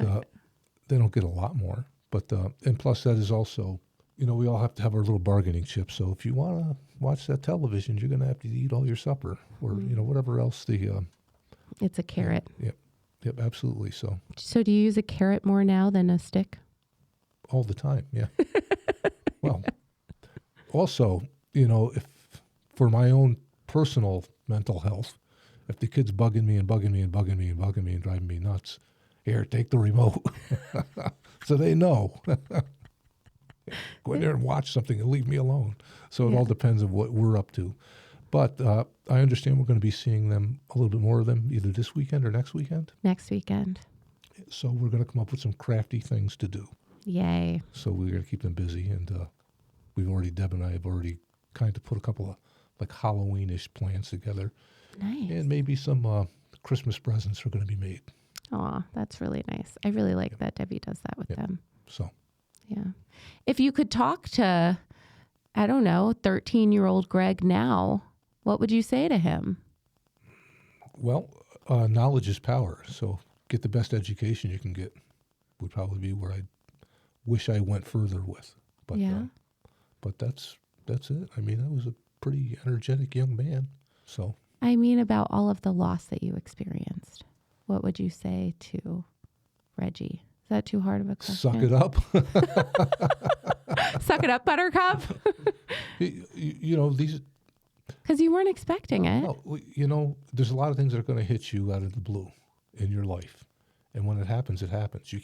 they don't get a lot more. But and plus, that is also, you know, we all have to have our little bargaining chip. So if you want to watch that television, you're going to have to eat all your supper, or you know, whatever else it's a carrot. Yep, absolutely. So do you use a carrot more now than a stick? All the time, yeah. Well, also, you know, if for my own personal mental health, if the kid's bugging me and bugging me and bugging me and bugging me and driving me nuts, here, take the remote. So they know. Go in there and watch something and leave me alone. So it all depends on what we're up to. But I understand we're going to be seeing them, a little bit more of them, either this weekend or next weekend. Next weekend. So we're going to come up with some crafty things to do. Yay. So we're going to keep them busy. And Deb and I have already kind of put a couple of like Halloween-ish plans together. Nice. And maybe some Christmas presents are going to be made. Aw, that's really nice. I really like that Debbie does that with them. So. Yeah. If you could talk to, I don't know, 13-year-old Greg now, what would you say to him? Well, knowledge is power. So get the best education you can get would probably be where I wish I went further with. But but that's it. I mean, I was a pretty energetic young man. So I mean, about all of the loss that you experienced, what would you say to Reggie? Is that too hard of a question? Suck it up. Suck it up, Buttercup. you know, these. Because you weren't expecting it. No, you know, there's a lot of things that are going to hit you out of the blue in your life. And when it happens, it happens. You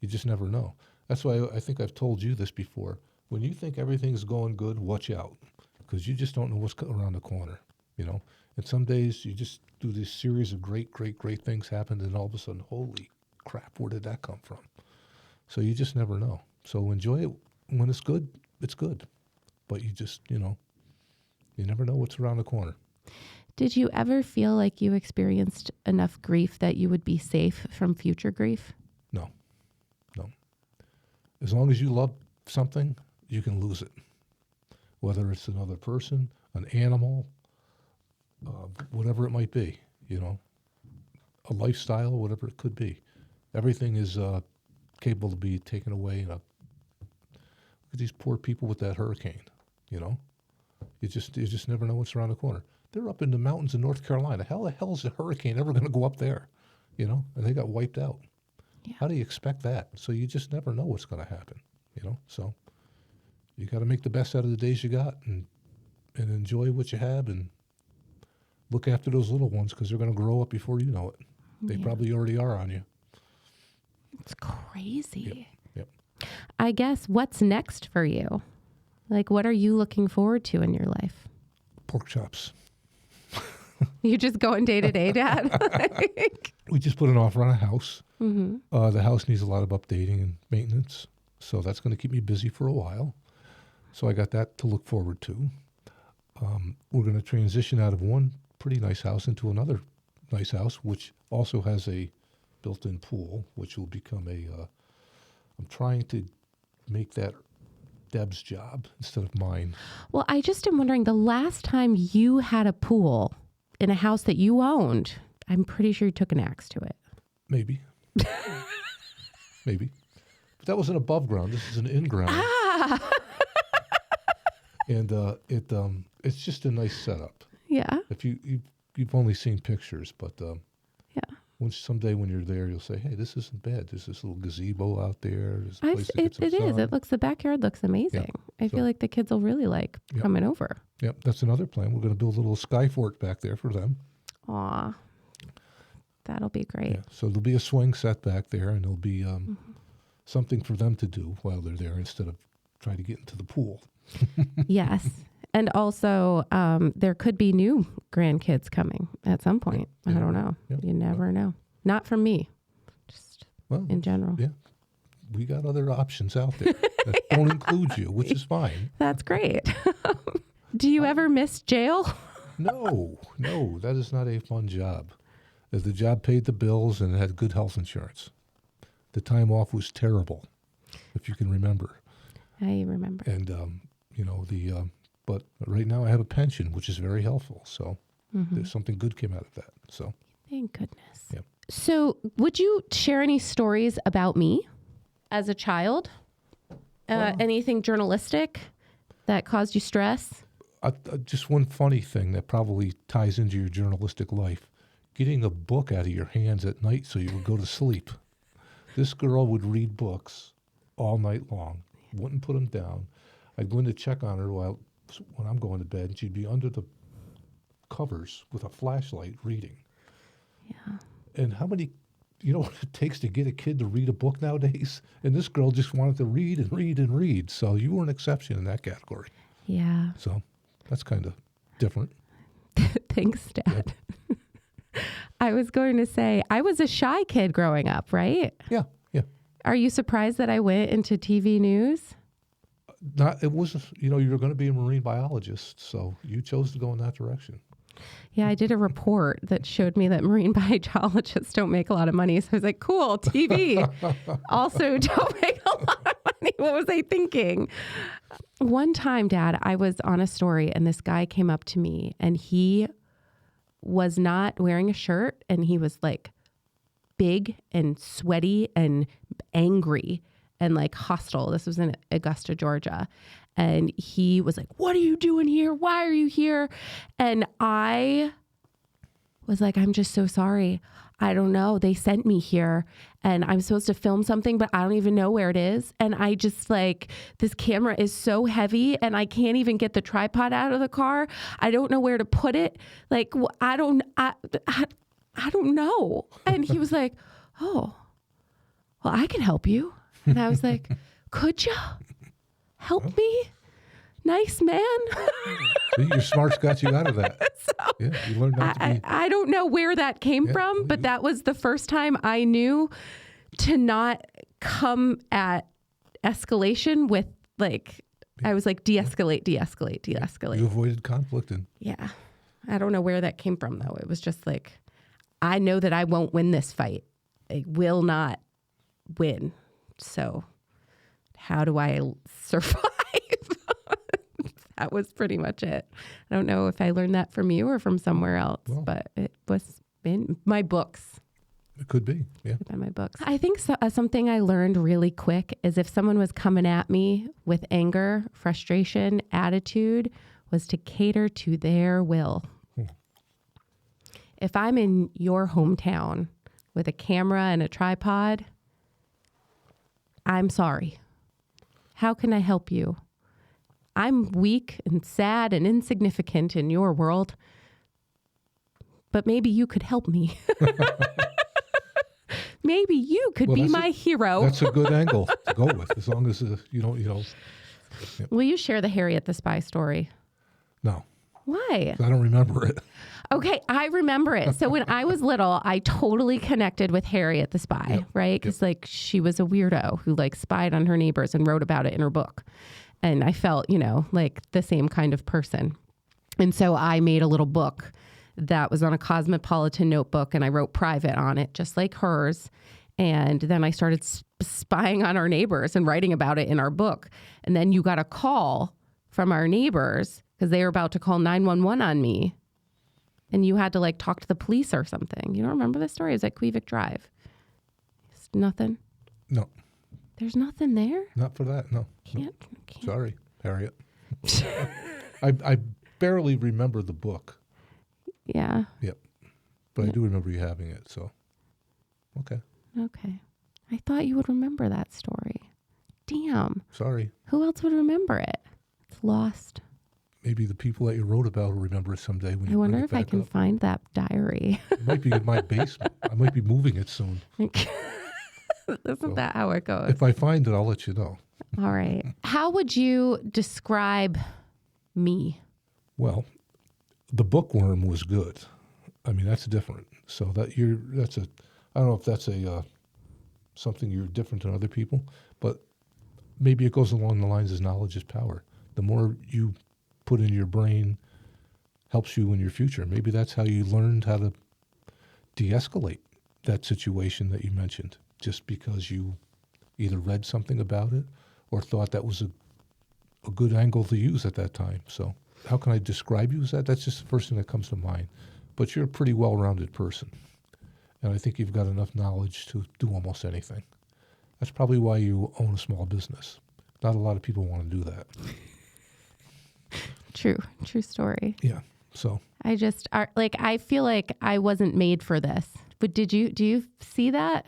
just never know. That's why I think I've told you this before. When you think everything's going good, watch out. Because you just don't know what's around the corner, you know. And some days you just do this series of great things happen, and all of a sudden, holy crap, where did that come from? So you just never know. So enjoy it. When it's good, it's good. But you just, you know, you never know what's around the corner. Did you ever feel like you experienced enough grief that you would be safe from future grief? No. As long as you love something, you can lose it. Whether it's another person, an animal, whatever it might be, you know, a lifestyle, whatever it could be. Everything is capable to be taken away. Look at these poor people with that hurricane, you know. You just never know what's around the corner. They're up in the mountains in North Carolina. How the hell is a hurricane ever going to go up there? You know, and they got wiped out. Yeah. How do you expect that? So you just never know what's going to happen, you know. So you got to make the best out of the days you got and enjoy what you have and look after those little ones because they're going to grow up before you know it. They probably already are on you. It's crazy. Yep. I guess what's next for you? Like, what are you looking forward to in your life? Pork chops. You just going day to day, Dad? We just put an offer on a house. Mm-hmm. The house needs a lot of updating and maintenance, so that's going to keep me busy for a while. So I got that to look forward to. We're going to transition out of one pretty nice house into another nice house, which also has a built-in pool, which will become I'm trying to make that Deb's job instead of mine. Well, I just am wondering, the last time you had a pool in a house that you owned, I'm pretty sure you took an axe to it. Maybe. Maybe. But that was an above ground. This is an in-ground. Ah! And it's just a nice setup. Yeah. If you've only seen pictures, but yeah. Someday when you're there, you'll say, "Hey, this isn't bad. There's this little gazebo out there. There's a place to get some it is. sun." It looks. The backyard looks amazing. Yeah. I feel like the kids will really like coming over. Yep, that's another plan. We're going to build a little sky fort back there for them. Aw, that'll be great. Yeah, so there'll be a swing set back there, and there'll be something for them to do while they're there instead of trying to get into the pool. Yes. And also, there could be new grandkids coming at some point. I don't know. Yep. You never know. Not from me. Just Well, in general. yeah, we got other options out there that don't include you, which is fine. That's great. Do you ever miss jail? No, that is not a fun job. As the job paid the bills and it had good health insurance. The time off was terrible, if you can remember. I remember. And, but right now I have a pension, which is very helpful. So there's something good came out of that. So Thank goodness. Yeah. So would you share any stories about me as a child? Anything journalistic that caused you stress? just one funny thing that probably ties into your journalistic life. Getting a book out of your hands at night so you would go to sleep. This girl would read books all night long, wouldn't put them down. I'd go in to check on her when I'm going to bed, and she'd be under the covers with a flashlight reading. Yeah. And you know what it takes to get a kid to read a book nowadays? And this girl just wanted to read and read and read. So you were an exception in that category. Yeah. So that's kind of different. Thanks, Dad. I was going to say, I was a shy kid growing up, right? Yeah. Are you surprised that I went into TV news? It wasn't, you were going to be a marine biologist, so you chose to go in that direction. Yeah, I did a report that showed me that marine biologists don't make a lot of money. So I was like, cool, TV. Also don't make a lot of money. What was I thinking? One time, Dad, I was on a story and this guy came up to me and he was not wearing a shirt and he was like big and sweaty and angry and like hostile. This was in Augusta, Georgia. And he was like, what are you doing here? Why are you here? And I was like, I'm just so sorry. I don't know. They sent me here and I'm supposed to film something, but I don't even know where it is. And I just like, this camera is so heavy and I can't even get the tripod out of the car. I don't know where to put it. Like, I don't know. And he was like, oh, well, I can help you. And I was like, could you help me? Nice man. See, your smarts got you out of that. Yeah, you learned not to be. I don't know where that came from, but that was the first time I knew to not come at escalation with like, I was like, de-escalate. You avoided conflict. Yeah. I don't know where that came from, though. It was just like, I know that I won't win this fight. I will not win. So how do I survive? That was pretty much it. I don't know if I learned that from you or from somewhere else, but it was in my books. It could be, yeah. In my books. I think something I learned really quick is if someone was coming at me with anger, frustration, attitude, was to cater to their will. If I'm in your hometown with a camera and a tripod, I'm sorry. How can I help you? I'm weak and sad and insignificant in your world, but maybe you could help me. Maybe you could be my hero. That's a good angle to go with, as long as you don't. Yeah. Will you share the Harriet the Spy story? No. Why? I don't remember it. Okay, I remember it. So when I was little, I totally connected with Harriet the Spy, right? Because like she was a weirdo who like spied on her neighbors and wrote about it in her book. And I felt, like the same kind of person. And so I made a little book that was on a Cosmopolitan notebook and I wrote private on it, just like hers. And then I started spying on our neighbors and writing about it in our book. And then you got a call from our neighbors because they were about to call 911 on me. And you had to like talk to the police or something. You don't remember this story? It was at Quevic Drive. It's nothing? No. There's nothing there? Not for that, no. Can't. Sorry, Harriet. I barely remember the book. Yeah. Yep. But I do remember you having it, so. Okay. Okay. I thought you would remember that story. Damn. Sorry. Who else would remember it? It's lost. Maybe the people that you wrote about will remember it someday when you bring it back up. I wonder if I can find that diary. It might be in my basement. I might be moving it soon. Isn't that how it goes? If I find it, I'll let you know. All right. How would you describe me? Well, the bookworm was good. I mean, that's different. So I don't know if that's a something you're different than other people, but maybe it goes along the lines as knowledge is power. The more you put in your brain helps you in your future. Maybe that's how you learned how to de-escalate that situation that you mentioned, just because you either read something about it or thought that was a good angle to use at that time. So how can I describe you as that? That's just the first thing that comes to mind. But you're a pretty well-rounded person. And I think you've got enough knowledge to do almost anything. That's probably why you own a small business. Not a lot of people want to do that. True story. Yeah. So I feel like I wasn't made for this. But do you see that?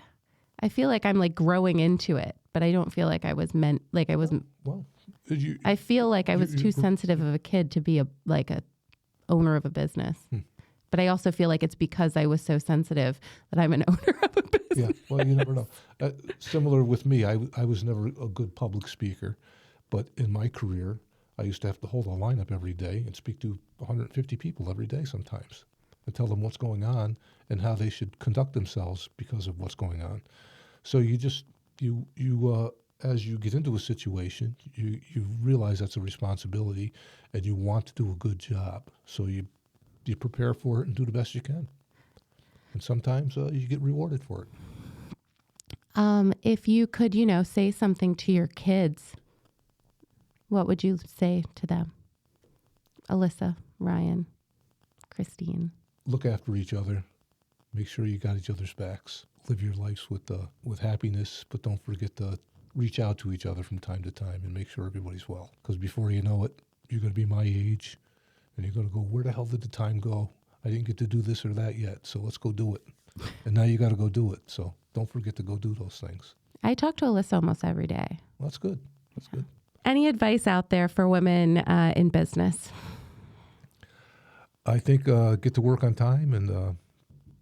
I feel like I'm like growing into it, but I don't feel like I was meant, like I wasn't. Well, I feel like I was too sensitive of a kid to be a owner of a business. But I also feel like it's because I was so sensitive that I'm an owner of a business. Yeah, well, you never know. Similar with me, I was never a good public speaker, but in my career, I used to have to hold a lineup every day and speak to 150 people every day sometimes and tell them what's going on and how they should conduct themselves because of what's going on. So you as you get into a situation, you realize that's a responsibility and you want to do a good job. So you prepare for it and do the best you can. And sometimes you get rewarded for it. If you could, say something to your kids, what would you say to them? Alyssa, Ryan, Christine. Look after each other. Make sure you got each other's backs. Live your lives with happiness, but don't forget to reach out to each other from time to time and make sure everybody's well. Because before you know it, you're going to be my age, and you're going to go, where the hell did the time go? I didn't get to do this or that yet, so let's go do it. And now you got to go do it. So don't forget to go do those things. I talk to Alyssa almost every day. Well, that's good. That's good. Any advice out there for women in business? I think get to work on time and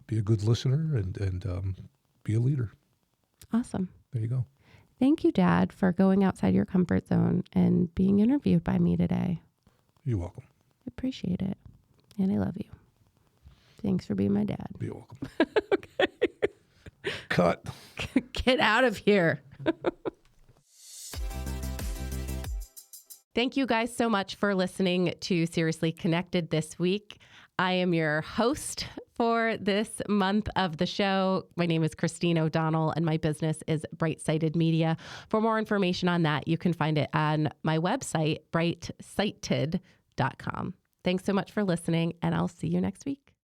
be a good listener and be a leader. Awesome. There you go. Thank you, Dad, for going outside your comfort zone and being interviewed by me today. You're welcome. I appreciate it. And I love you. Thanks for being my dad. You're welcome. Okay. Cut. Get out of here. Thank you guys so much for listening to Seriously Connected this week. I am your host for this month of the show. My name is Christine O'Donnell, and my business is Bright Sighted Media. For more information on that, you can find it on my website, brightsighted.com. Thanks so much for listening, and I'll see you next week.